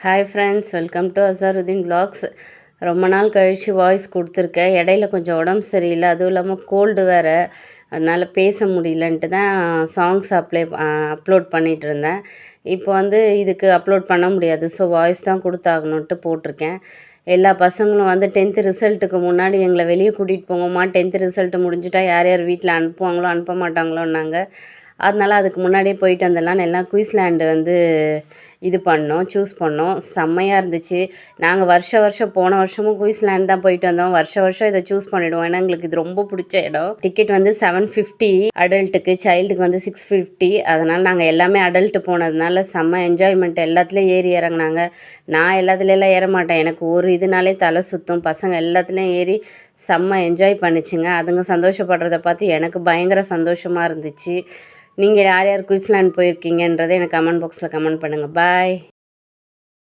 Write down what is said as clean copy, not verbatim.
Hi friends, welcome to Azharuddin vlogs. ரொம்ப நாள் கழித்து வாய்ஸ் கொடுத்துருக்கேன். இடையில கொஞ்சம் உடம்பு சரியில்லை, அதுவும் இல்லாமல் கோல்டு வேறு, அதனால் பேச முடியலன்ட்டு தான் சாங்ஸ் அப்லோட் பண்ணிகிட்டு இருந்தேன். இப்போ இதுக்கு அப்லோட் பண்ண முடியாது, ஸோ வாய்ஸ் தான் கொடுத்தாகணுன்ட்டு போட்டிருக்கேன். எல்லா பசங்களும் 10th ரிசல்ட்டுக்கு முன்னாடி எங்களை வெளியே கூட்டிகிட்டு போங்கம்மா, 10th ரிசல்ட்டு முடிஞ்சிட்டா யார் யார் வீட்டில் அனுப்புவாங்களோ அனுப்ப மாட்டாங்களோன்னாங்க. அதனால் அதுக்கு முன்னாடியே போயிட்டு வந்துடலான்னு எல்லாம் குயிஸ்லேண்டு இது பண்ணோம், சூஸ் பண்ணோம். செம்மையாக இருந்துச்சு. நாங்கள் வருஷம் போன வருஷமும் குயிஸ்லேண்ட் தான் போயிட்டு வந்தோம். வருஷம் இதை சூஸ் பண்ணிவிடுவோம், ஏன்னா எங்களுக்கு இது ரொம்ப பிடிச்ச இடம். டிக்கெட் 750 அடல்ட்டுக்கு, சைல்டுக்கு 650. அதனால் நாங்கள் எல்லாமே அடல்ட்டு போனதுனால செம்ம என்ஜாய்மெண்ட். எல்லாத்துலேயும் ஏறி இறங்குனாங்க. நான் எல்லாத்துலேயெல்லாம் ஏற மாட்டேன், எனக்கு ஒரு இதுனாலே தலை சுற்றும். பசங்க எல்லாத்துலேயும் ஏறி செம்ம என்ஜாய் பண்ணிச்சுங்க. அதுங்க சந்தோஷப்படுறத பார்த்து எனக்கு பயங்கர சந்தோஷமாக இருந்துச்சு. நீங்கள் யார் யார் குயிஸ்லேண்ட் போயிருக்கீங்கன்றதை எனக்கு கமெண்ட் பாக்ஸில் கமெண்ட் பண்ணுங்கள். பாய்.